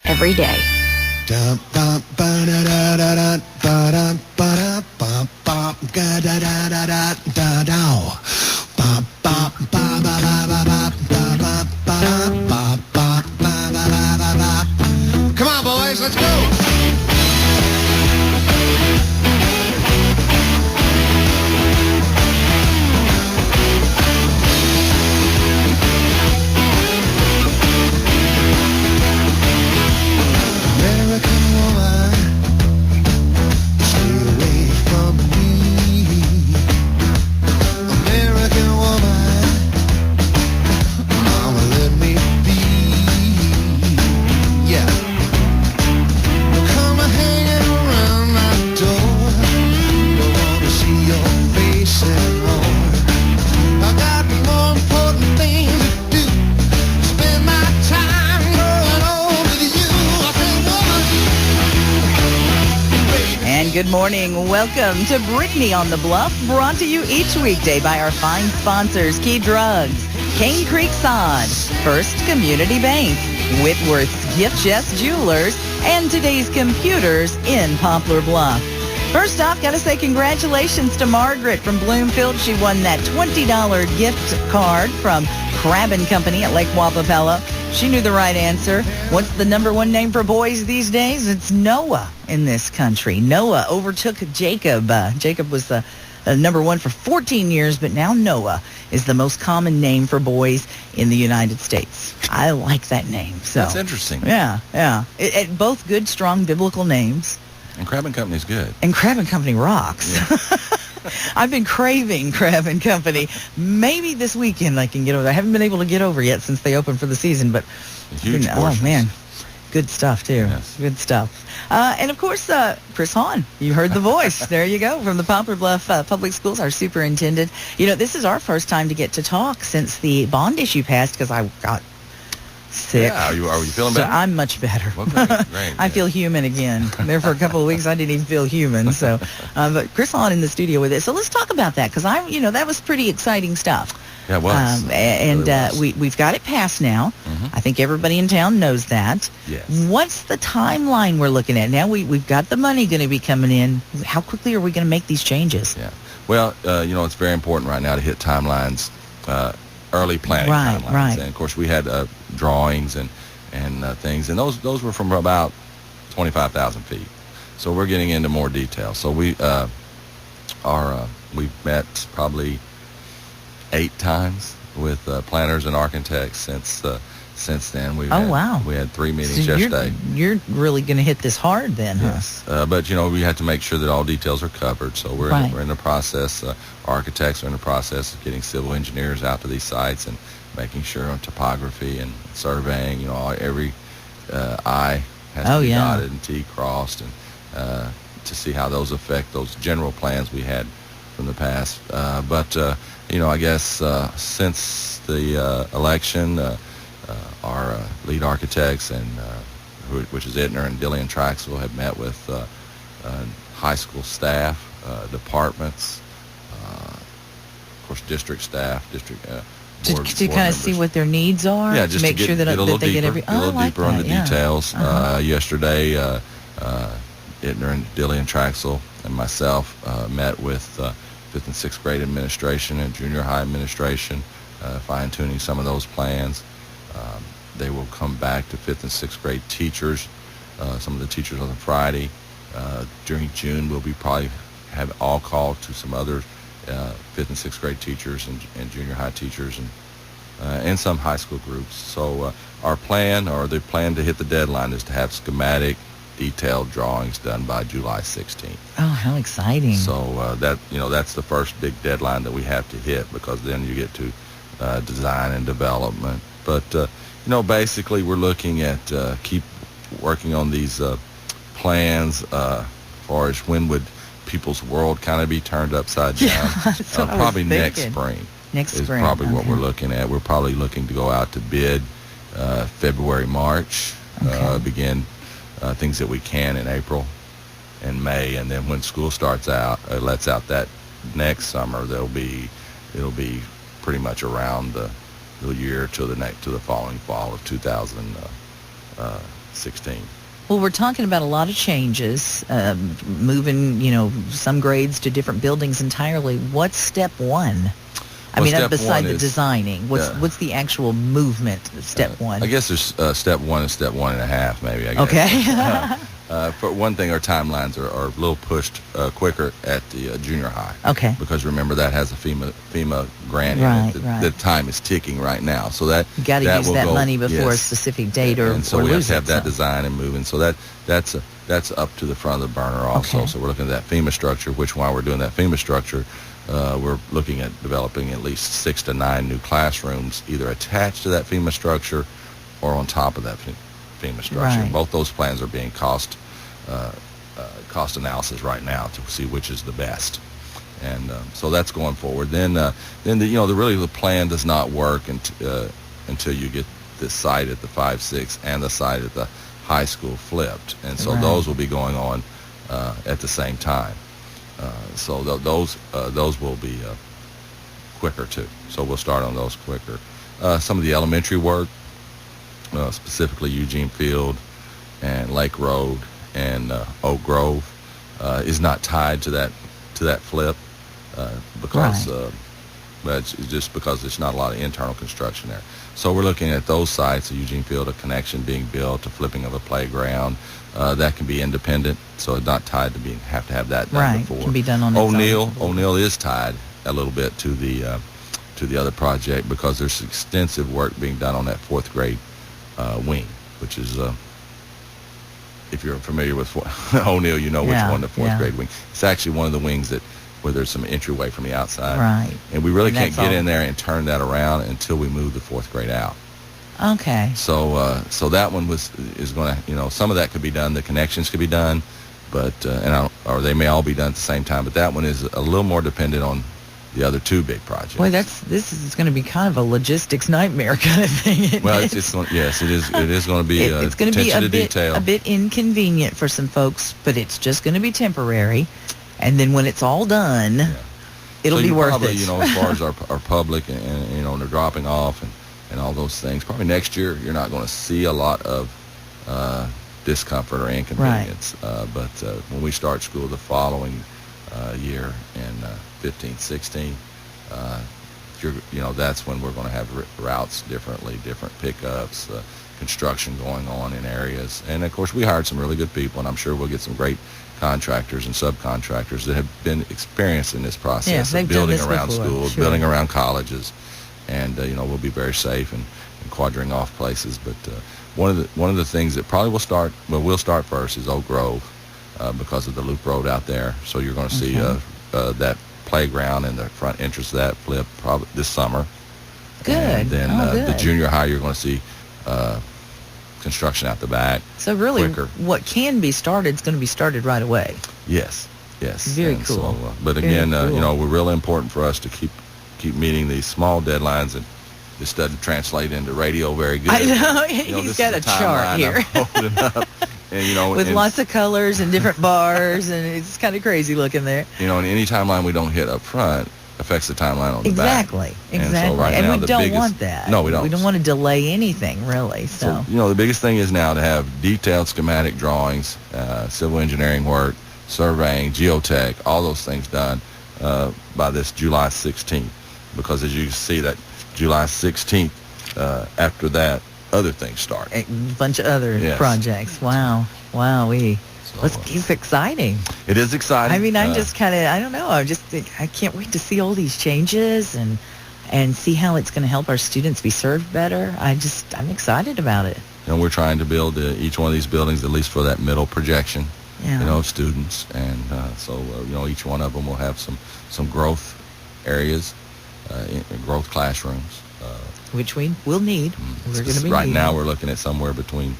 every day. Come on, boys, let's go. Good morning. Welcome to Brittney On The Bluff, brought to you each weekday by our fine sponsors, Key Drugs, Cane Creek Sod, First Community Bank, Whitworth's Gift Chest Jewelers, and Today's Computers in Poplar Bluff. First off, got to say congratulations to Margaret from Bloomfield. She won that $20 gift card from Crab & Company at Lake Wapapella. She knew the right answer. What's the number one name for boys these days? It's Noah in this country. Noah overtook Jacob. Jacob was the number one for 14 years, but now Noah is the most common name for boys in the United States. I like that name. So that's interesting. Yeah. Both good, strong biblical names. And Crab & Company's good. And Crab & Company rocks. Yeah. I've been craving Crab & Company. Maybe this weekend I can get over. I haven't been able to get over yet since they opened for the season, but huge portions. Oh man, good stuff too. Yes. Good stuff. And of course, Chris Hahn. You heard the voice. There you go, from the Poplar Bluff Public Schools, our superintendent. You know, this is our first time to get to talk since the bond issue passed because I got sick. Yeah, are you feeling better? So I'm much better. Well, great. I feel human again. There for a couple of weeks, I didn't even feel human. So, but Chris on in the studio with it. So let's talk about that because that was pretty exciting stuff. Yeah, it was. And it really was. we've got it passed now. Mm-hmm. I think everybody in town knows that. Yes. What's the timeline we're looking at now? We've got the money going to be coming in. How quickly are we going to make these changes? Yeah. Well, it's very important right now to hit timelines. Early planning timelines. Right. And of course we had drawings and things, and those were from about 25,000 feet. So we're getting into more detail. So we've met probably 8 times with planners and architects since then. Wow. We had 3 meetings yesterday. You're really going to hit this hard then, yes. Huh? But we have to make sure that all details are covered. So we're in the process. Architects are in the process of getting civil engineers out to these sites and making sure on topography and surveying. Every I has to be dotted and T crossed, and to see how those affect those general plans we had from the past. But I guess since the election. Our lead architects which is Ittner and Dillian Traxel, have met with high school staff, departments, of course district staff, to kind of see what their needs are. Yeah, just make to sure that they get every. a little deeper on the details. Yesterday, Ittner and Dillian Traxel and myself met with 5th and 6th grade administration and junior high administration, fine-tuning some of those plans. They will come back to 5th and 6th grade teachers, some of the teachers on the Friday. During June, we'll be probably have all called to some other 5th and 6th grade teachers and junior high teachers and some high school groups. So our plan, or the plan to hit the deadline, is to have schematic, detailed drawings done by July 16th. Oh, how exciting! So that's the first big deadline that we have to hit, because then you get to design and development. But basically we're looking at keep working on these plans as far as when would people's world kind of be turned upside down. Yeah, that's what probably I was next thinking. spring. Next is spring, probably what okay. we're looking at. We're probably looking to go out to bid February, March, begin things that we can in April and May, and then when school starts out, lets out that next summer, it'll be pretty much around the year to the following fall of 2016. 16. Well, we're talking about a lot of changes, moving, some grades to different buildings entirely. What's step one? Beside the designing, what's the actual movement, step one? I guess there's step one and step 1.5, maybe, I guess. Okay. For one thing, our timelines are a little pushed quicker at the junior high. Okay. Because remember, that has a FEMA grant in it. The time is ticking right now. So that you got to use that money before a specific date and so we have to have that so. design and moving. So that's up to the front of the burner also. Okay. So we're looking at that FEMA structure, which while we're doing that FEMA structure, we're looking at developing at least 6 to 9 new classrooms, either attached to that FEMA structure or on top of that FEMA structure. Right. Both those plans are being cost analysis right now to see which is the best, and so that's going forward. Then the plan does not work until you get the site at the 5-6 and the site at the high school flipped, and so those will be going on at the same time. So those will be quicker too. So we'll start on those quicker. Some of the elementary work, specifically Eugene Field and Lake Road and Oak Grove, is not tied to that flip because it's just because there's not a lot of internal construction there. So we're looking at those sites, the Eugene Field, a connection being built, a flipping of a playground. That can be independent, so it's not tied to have to have that done before. Right, can be done on its own. O'Neill is tied a little bit to the other project because there's extensive work being done on that 4th grade wing, which is, if you're familiar with O'Neill, you know which one, the 4th grade wing. It's actually one of the wings where there's some entryway from the outside. Right. And we really can't get in there and turn that around until we move the 4th grade out. Okay. So that one is going to, some of that could be done. The connections could be done, but or they may all be done at the same time. But that one is a little more dependent on the other 2 big projects. Boy, this is going to be kind of a logistics nightmare kind of thing. Well, it is going to be it's going to be a bit inconvenient for some folks, but it's just going to be temporary, and then when it's all done, it'll be worth it. As far as our public and they're dropping off and all those things, probably next year you're not going to see a lot of discomfort or inconvenience. Right. But when we start school the following year in 15-16, that's when we're going to have routes differently, different pickups, construction going on in areas. And of course we hired some really good people, and I'm sure we'll get some great contractors and subcontractors that have been experienced in this process of building around schools, building around colleges, and we'll be very safe and quadring off places. But one of the things that probably we'll start first is Oak Grove, because of the loop road out there. So you're going to see that playground and the front entrance of that flip probably this summer. Good. And then the junior high, you're going to see construction out the back. So really, quicker. What can be started is going to be started right away. Yes. Very cool. So, but again, we're really important for us to keep meeting these small deadlines, and this doesn't translate into radio very good. I know. He's got a chart here. I'm holding up. And, with lots of colors and different bars, and it's kind of crazy looking there. And any timeline we don't hit up front affects the timeline on the back. Exactly. And so right now, we don't want that. No, we don't. We don't want to delay anything, really. So the biggest thing is now to have detailed schematic drawings, civil engineering work, surveying, geotech, all those things done by this July 16th. Because as you can see, that July 16th, after that, other things start. A bunch of other projects. Wow. It's exciting. It is exciting. I mean, I'm just kind of, I don't know. I can't wait to see all these changes and see how it's going to help our students be served better. I'm excited about it. And we're trying to build each one of these buildings, at least for that middle projection, of students. And so each one of them will have some growth areas, growth classrooms. Which we will need. We're going to be right now we're looking at somewhere between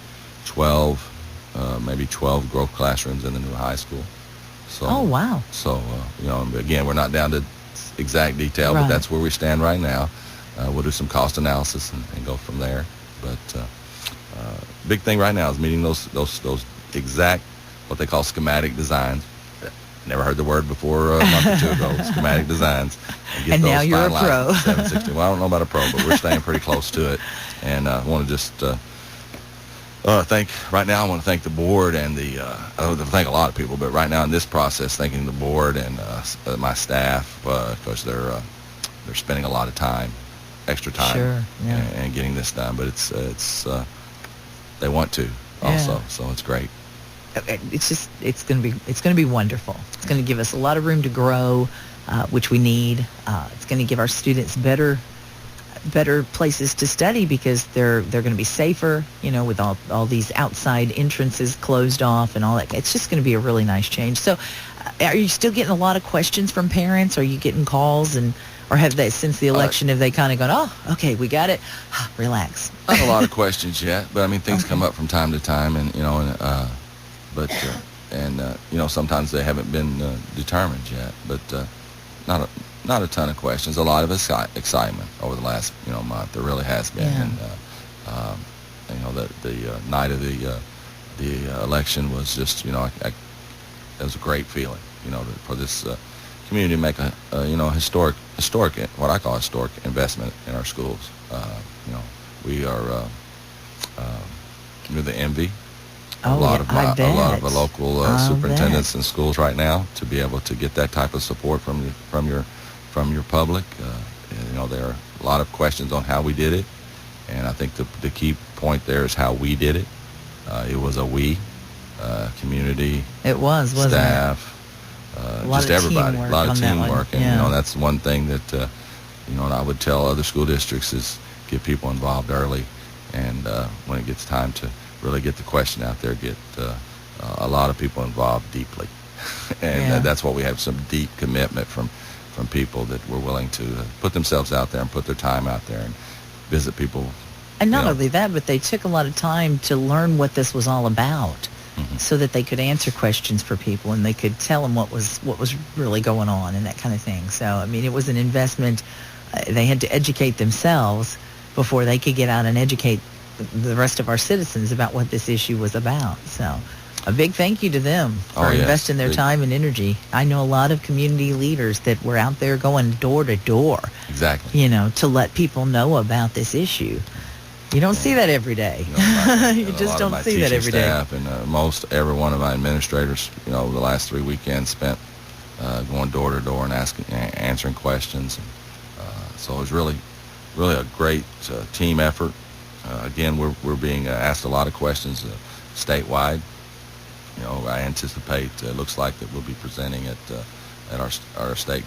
12, maybe 12 growth classrooms in the new high school. So, oh, wow. So, again, we're not down to exact detail, but that's where we stand right now. We'll do some cost analysis and go from there. But big thing right now is meeting those exact, what they call schematic designs. Never heard the word before a month or two ago, schematic designs. And now you're a pro. 760. Well, I don't know about a pro, but we're staying pretty close to it. And I want to just Right now I want to thank the board and I would thank a lot of people, but right now in this process, thanking the board and my staff, because they're spending a lot of time, extra time, Sure, yeah. and getting this done. But it's they want to also, Yeah. so it's great. It's going to be wonderful. It's going to give us a lot of room to grow, which we need. It's going to give our students better places to study because they're going to be safer, with all these outside entrances closed off and all that. It's just going to be a really nice change. So are you still getting a lot of questions from parents? Are you getting calls or have they, since the election, have they kind of gone, oh, okay, we got it, relax? Not a lot of questions yet, but I mean, things come up from time to time, and sometimes they haven't been determined yet, but not a ton of questions. A lot of excitement over the last month. There really has been, Yeah. and the night of the election was just it was a great feeling, for this community to make a historic what I call historic investment in our schools. We are the envy. A lot of the local superintendents in schools right now to be able to get that type of support from your public. There are a lot of questions on how we did it, and I think the key point there is how we did it. It was a we, community, it was, wasn't staff, just everybody, a lot of teamwork, and that's one thing that and I would tell other school districts is get people involved early, and when it gets time to really get the question out there, get a lot of people involved deeply. And that's what we have, some deep commitment from people that were willing to put themselves out there and put their time out there and visit people. And not only that, but they took a lot of time to learn what this was all about, so that they could answer questions for people and they could tell them what was really going on and that kind of thing. So, I mean, it was an investment. They had to educate themselves before they could get out and educate the rest of our citizens about what this issue was about. So a big thank you to them for investing their time and energy. I know a lot of community leaders that were out there going door to door. Exactly. To let people know about this issue. You don't see that every day. You just don't see that every day. Staff and most every one of my administrators, the last 3 weekends spent going door to door and answering questions. So it was really a great team effort. Again, we're being asked a lot of questions statewide. I anticipate it looks like that we'll be presenting at our state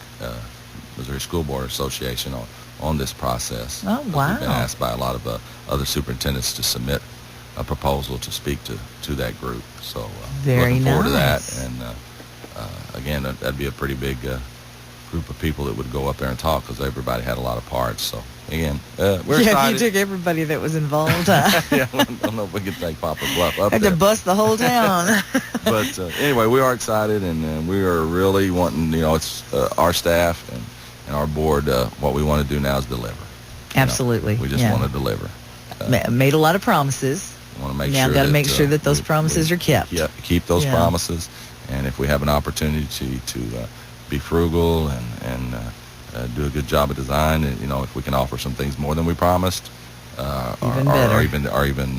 Missouri School Board Association on this process. Oh, wow. We've been asked by a lot of other superintendents to submit a proposal to speak to that group. So very looking forward nice. to that. And again, that'd be a pretty big group of people that would go up there and talk because everybody had a lot of parts. So again, we're excited. You took everybody that was involved. Yeah, I don't know if we could take Poplar Bluff up Had there. to bust the whole town. But anyway, we are excited, and we are really wanting, it's our staff and our board, what we want to do now is deliver. Absolutely. We just want to deliver. Made a lot of promises. Want to make now sure got to make sure that those promises are kept. Yeah, keep those promises, and if we have an opportunity to be frugal and do a good job of design, and if we can offer some things more than we promised, even better. or even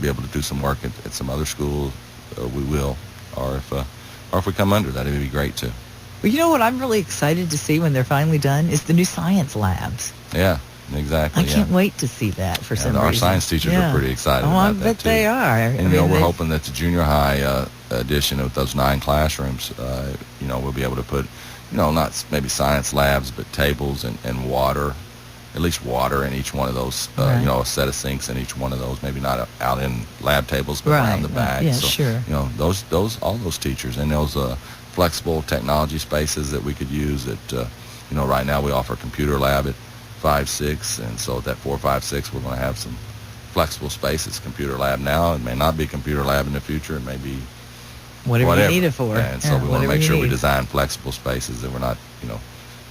be able to do some work at some other schools, we will. Or if we come under that, it would be great too. Well, you know what I'm really excited to see when they're finally done is the new science labs. Yeah, exactly. I can't wait to see that for some reason. Our science teachers are pretty excited about that too. I bet they are. And we're hoping that the junior high edition of those 9 classrooms, we'll be able to put, not maybe science labs, but tables and water, at least water in each one of those, a set of sinks in each one of those, maybe not out in lab tables, but around the back. Yeah, so, sure. All those teachers and those flexible technology spaces that we could use that, right now we offer a computer lab at 5-6, and so at that 4-5-6 we're going to have some flexible spaces. Computer lab now, it may not be computer lab in the future, it may be whatever you need it for. And so we want to make sure we design flexible spaces that we're not,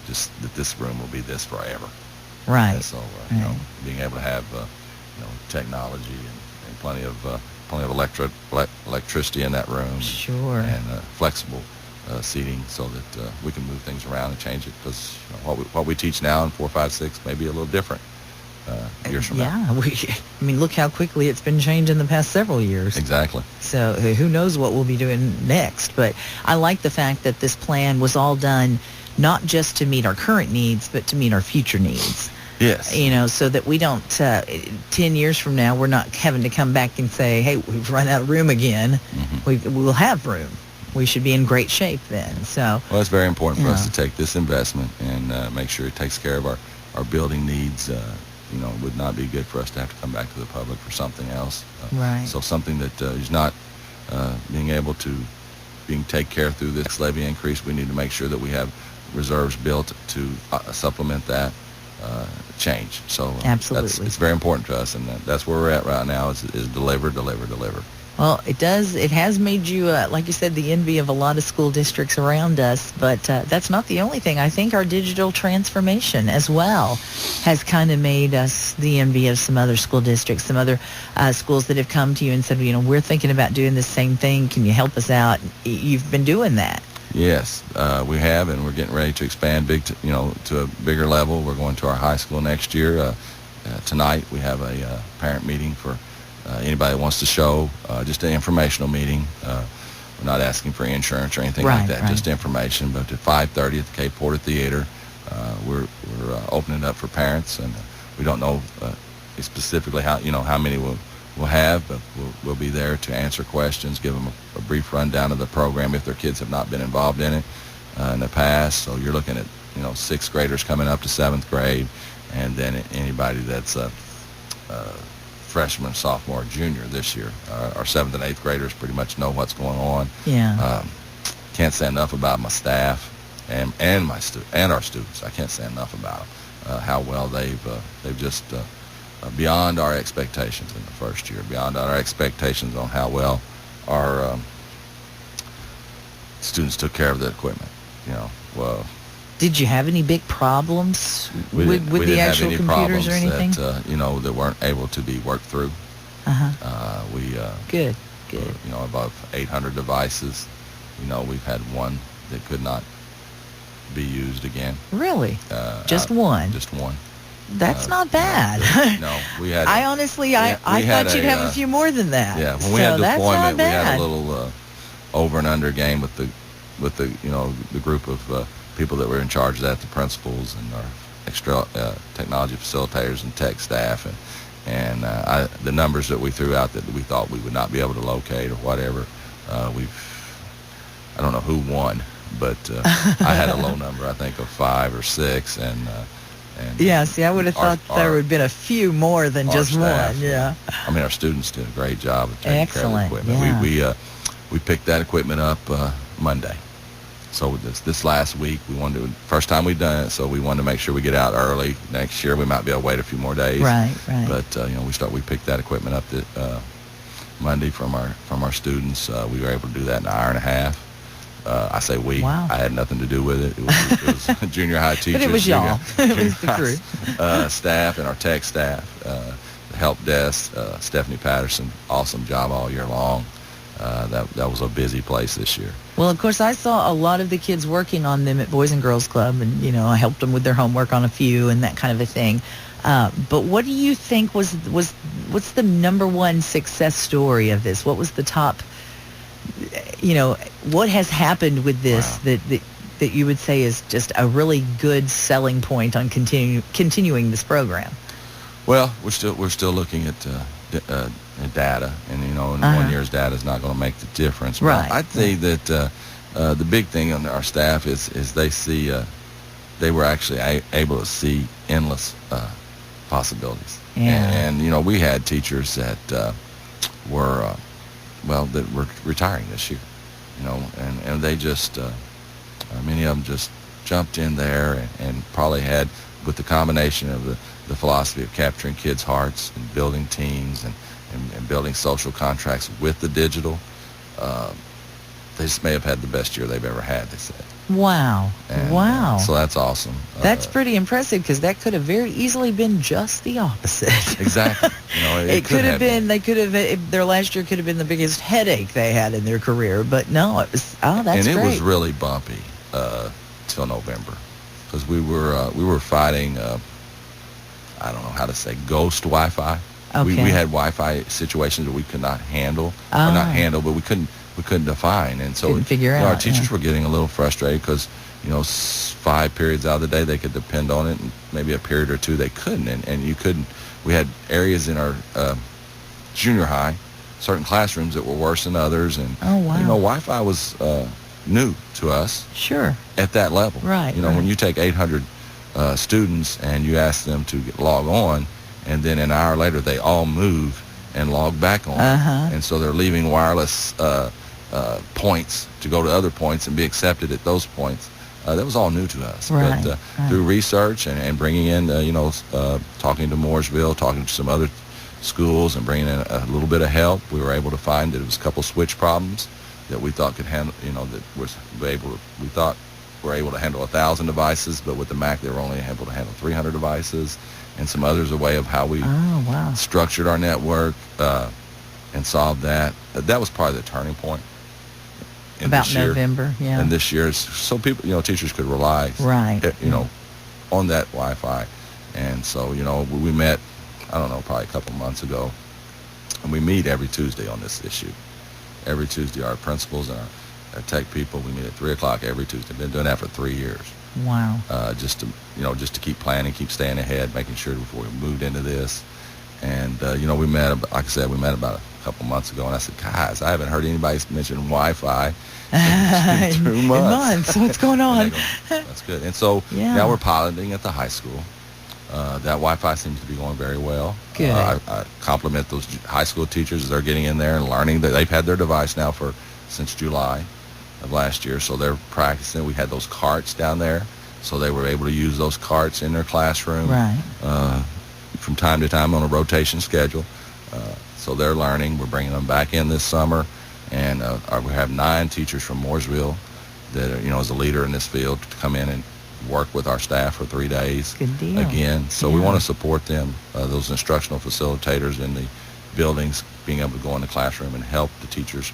just that this room will be this forever. Right. And so, being able to have, technology and plenty of electricity in that room. Sure. And flexible seating so that we can move things around and change it, because what we teach now in 4-5-6 may be a little different years from now. Yeah, I mean, look how quickly it's been changed in the past several years. Exactly. So who knows what we'll be doing next. But I like the fact that this plan was all done not just to meet our current needs, but to meet our future needs. Yes. You know, so that we don't, 10 years from now, we're not having to come back and say, hey, we've run out of room again. Mm-hmm. We'll have room. We should be in great shape then. So, well, it's very important for us to take this investment and make sure it takes care of our building needs. You know, it would not be good for us to have to come back to the public for something else. Right. So something that is not being taken care of through this levy increase, we need to make sure that we have reserves built to supplement that change. So absolutely, it's very important to us, and that's where we're at right now. Is deliver. Well, it does. It has made you, like you said, the envy of a lot of school districts around us. But that's not the only thing. I think our digital transformation as well has kind of made us the envy of some other school districts, some other schools that have come to you and said, you know, we're thinking about doing the same thing. Can you help us out? You've been doing that. Yes, we have, and we're getting ready to expand to a bigger level. We're going to our high school next year. Tonight we have a parent meeting for anybody that wants to show, just an informational meeting. We're not asking for insurance or anything like that, just information. But at 5:30 at the Cape Porter Theater, we're opening it up for parents, and we don't know specifically how many we'll have, but we'll be there to answer questions, give them a brief rundown of the program if their kids have not been involved in it in the past. So you're looking at 6th graders coming up to 7th grade, and then anybody that's freshman, sophomore, junior this year. Our 7th and 8th graders pretty much know what's going on. Yeah. Can't say enough about my staff and our students. I can't say enough about them, how well they've just beyond our expectations in the first year, beyond our expectations on how well our students took care of the equipment. Well, did you have any big problems with the actual computers or anything? That weren't able to be worked through. Good. Above 800 devices. We've had one that could not be used again. Really? Just one? Just one. That's not bad. No, we had. I honestly, I thought you'd have a few more than that. Yeah, when we had deployment, we had a little over and under game with the group of people that were in charge of that, the principals and our extra technology facilitators and tech staff, and the numbers that we threw out that we thought we would not be able to locate or whatever. I don't know who won, but I had a low number, I think, of 5 or 6, and yeah, see, I would have thought there would have been a few more than just staff, one. Yeah. I mean, our students did a great job of taking care of the equipment. Yeah. We picked that equipment up Monday. So this last week, first time we've done it, so we wanted to make sure we get out early. Next year, we might be able to wait a few more days. Right. But we picked that equipment up Monday from our students. We were able to do that in an hour and a half. I say we. Wow. I had nothing to do with it. It was junior high teachers. But it was y'all. It was the crew. Staff and our tech staff, the help desk, Stephanie Patterson, awesome job all year long. That was a busy place this year. Well, of course, I saw a lot of the kids working on them at Boys and Girls Club, and I helped them with their homework on a few and that kind of a thing. But what do you think what's the number one success story of this? What was the top? What has happened with this that you would say is just a really good selling point on continuing this program? Well, we're still looking at data, and 1 year's data is not going to make the difference. Right. But I'd say that the big thing on our staff is they see they were actually able to see endless possibilities. Yeah. And we had teachers that were retiring this year, and they just many of them just jumped in there and probably had, with the combination of the philosophy of capturing kids' hearts and building teams and building social contracts with the digital, they just may have had the best year they've ever had, they said. Wow. Wow. So that's awesome. That's pretty impressive, because that could have very easily been just the opposite. Exactly. It could have been, their last year could have been the biggest headache they had in their career, but no, it was, that's great. And it great. was really bumpy till November, because we were fighting, I don't know how to say, ghost Wi-Fi. Okay. We had Wi-Fi situations that we could not handle, or not handle, but we couldn't define, and so couldn't figure our out, teachers were getting a little frustrated because 5 periods out of the day they could depend on it, and maybe a period or two they couldn't, and you couldn't. We had areas in our junior high, certain classrooms that were worse than others, and Wi-Fi was new to us. Sure. At that level, right? When you take 800 students and you ask them to log on, and then an hour later they all move and log back on, and so they're leaving wireless points to go to other points and be accepted at those points. That was all new to us. Right, but through research and bringing in, talking to Mooresville, talking to some other schools, and bringing in a little bit of help, we were able to find that it was a couple switch problems that we thought could handle. We thought were able to handle 1,000 devices, but with the Mac they were only able to handle 300 devices, and some others, a way of how we structured our network and solved that. That was probably the turning point. About November, yeah. And this year, so people, teachers could rely, on that Wi-Fi. And so, we met, I don't know, probably a couple months ago, and we meet every Tuesday on this issue. Every Tuesday, our principals and our tech people, we meet at 3 o'clock every Tuesday. Been doing that for 3 years. Wow. Just to keep planning, keep staying ahead, making sure before we moved into this. And, we met, like I said, about a couple months ago, and I said, guys, I haven't heard anybody mention Wi-Fi in 2 months. What's going on? That's good. And so now we're piloting at the high school. That Wi-Fi seems to be going very well. Good. I compliment those high school teachers as they're getting in there and learning. That they've had their device now since July of last year, so they're practicing. We had those carts down there, so they were able to use those carts in their classroom. Right. From time to time on a rotation schedule. So they're learning. We're bringing them back in this summer, and we have 9 teachers from Mooresville that are, as a leader in this field, to come in and work with our staff for 3 days. Good deal. Again, so we want to support them, those instructional facilitators in the buildings, being able to go in the classroom and help the teachers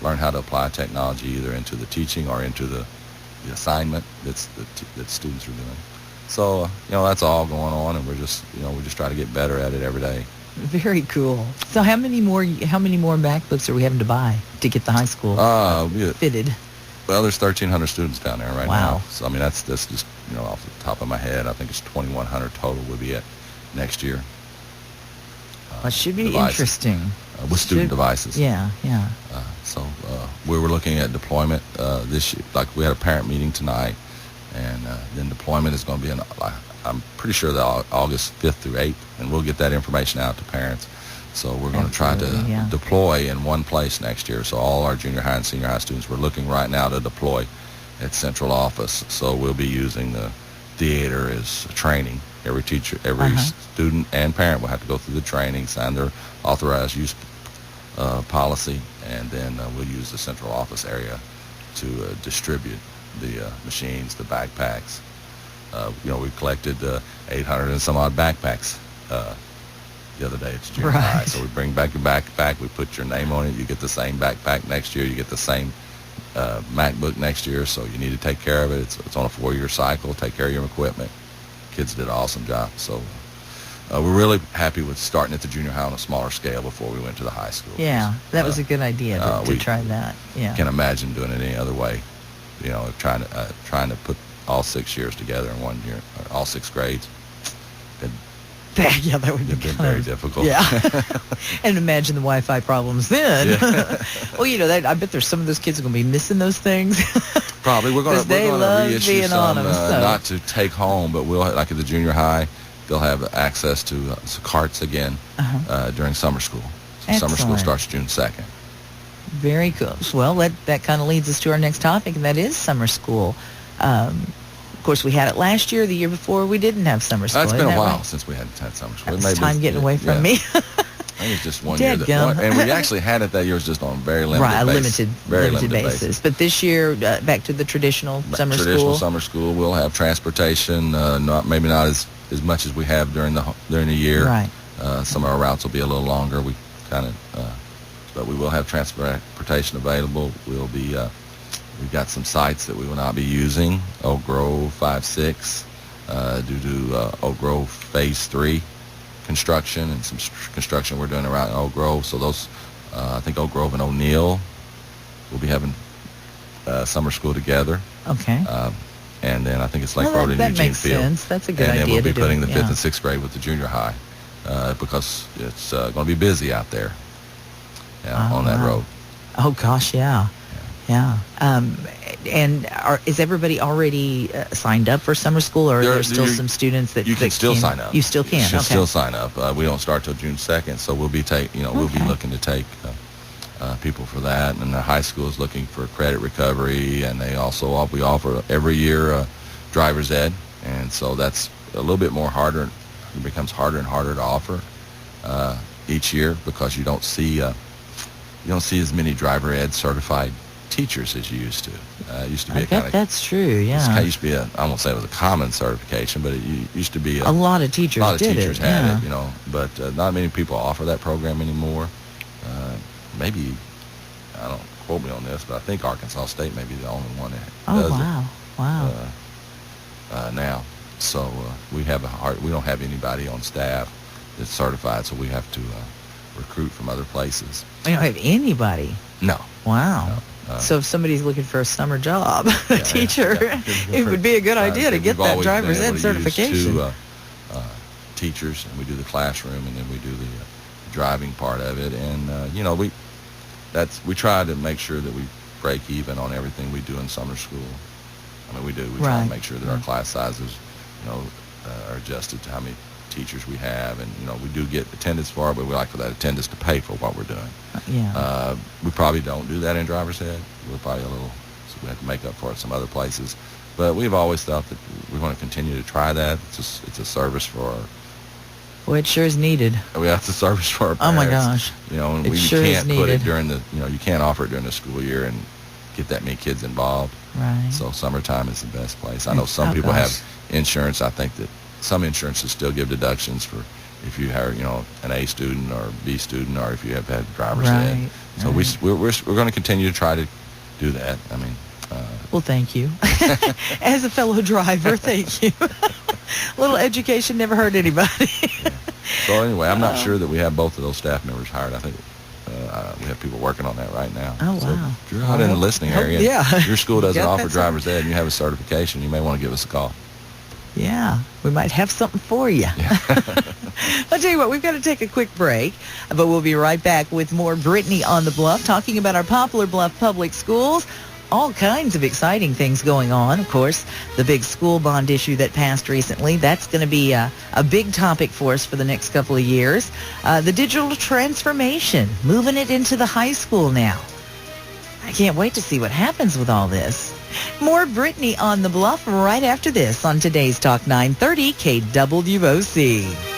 learn how to apply technology either into the teaching or into the assignment that students are doing. So, that's all going on, and we're just trying to get better at it every day. Very cool. So how many more MacBooks are we having to buy to get the high school fitted? Well, there's 1,300 students down there right wow. now. So, that's just, off the top of my head, I think it's 2,100 total would be it next year. It should be devices, interesting. With student devices. Yeah. So we were looking at deployment this year. Like, we had a parent meeting tonight, and then deployment is going to be I'm pretty sure that August 5th through 8th, and we'll get that information out to parents. So we're going to try to deploy in one place next year. So all our junior high and senior high students, we're looking right now to deploy at central office. So we'll be using the theater as training. Every teacher, every student and parent will have to go through the training, sign their authorized use policy, and then we'll use the central office area to distribute the machines, the backpacks. We collected 800 and some odd backpacks the other day at junior high. So we bring back your backpack, we put your name on it, you get the same backpack next year, you get the same MacBook next year, so you need to take care of it. It's on a 4-year cycle, take care of your equipment. Kids did an awesome job. So we're really happy with starting at the junior high on a smaller scale before we went to the high school. Yeah, that was a good idea to try that. Yeah. Can't imagine doing it any other way. Trying to put all 6 years together in 1 year, all 6 grades. Yeah, that would be very difficult. Yeah, and imagine the Wi-Fi problems then. Yeah. Well, I bet there's some of those kids are going to be missing those things. Probably we're going to reissue some, so. Not to take home, but we'll, like at the junior high, they'll have access to carts again during summer school. So summer school starts June 2nd. Very cool. Well, that kind of leads us to our next topic, and that is summer school. Of course, we had it last year. The year before, we didn't have summer school. It's been a while since we had summer school. It's time getting away from me. I think it's just 1 year. And we actually had it that year. It was just on a very limited limited basis. But this year, back to the traditional summer school. Traditional summer school. We'll have transportation. Maybe not as much as we have during the year. Right. Some of our routes will be a little longer. But we will have transportation available. We've got some sites that we will not be using. Oak Grove, 5-6, due to Oak Grove Phase 3 construction and some construction we're doing around Oak Grove. So those, I think Oak Grove and O'Neill will be having summer school together. Okay. And then I think it's Lake Road and that Eugene makes Field. sense. That's a good idea. And then we'll be to putting do the it, 5th and 6th grade with the junior high because it's going to be busy out there on that road. Oh, gosh, yeah. And is everybody already signed up for summer school, or are there still some students that you can still sign up? You still can. You can still sign up. We don't start till June 2nd, so we'll be we'll be looking to take people for that. And the high school is looking for credit recovery, and we offer every year driver's ed, and so that's a little bit more harder. It becomes harder and harder to offer each year because you don't see as many driver ed certified teachers as you used to. It used to be that's true. Yeah. It used to be I won't say it was a common certification, but it used to be a lot of teachers. had it, but not many people offer that program anymore. Maybe, I don't quote me on this, but I think Arkansas State may be the only one that does it now. So we don't have anybody on staff that's certified, so we have to recruit from other places. You don't have anybody? No. Wow. No. So if somebody's looking for a summer job, a teacher, it would be a good idea to get that driver's ed certification. Use two teachers, and we do the classroom, and then we do the driving part of it. And we try to make sure that we break even on everything we do in summer school. I mean, we do. We try to make sure that our class sizes, are adjusted to how many teachers we have, and we do get attendance for it, but we like for that attendance to pay for what we're doing. We probably don't do that in driver's ed. We're probably so we have to make up for it some other places. But we've always thought that we want to continue to try that. It's a service for our. Well, it sure is needed. We have to service for our parents. Oh my gosh! And we can't put it during the. You can't offer it during the school year and get that many kids involved. Right. So summertime is the best place. I know some people have insurance. I think that some insurances still give deductions for if you hire, an A student or B student, or if you have had driver's ed. So we're going to continue to try to do that. I mean. Well, thank you. As a fellow driver, thank you. A little education never hurt anybody. So anyway, I'm not sure that we have both of those staff members hired. I think we have people working on that right now. Oh, wow. So if you're out in the listening area, your school doesn't offer driver's ed, and you have a certification, you may want to give us a call. Yeah, we might have something for you. Yeah. I'll tell you what, we've got to take a quick break, but we'll be right back with more Brittney on the Bluff, talking about our Poplar Bluff Public Schools. All kinds of exciting things going on. Of course, the big school bond issue that passed recently, that's going to be a big topic for us for the next couple of years. The digital transformation, moving it into the high school now. I can't wait to see what happens with all this. More Brittney on the Bluff right after this on today's Talk 930 KWOC.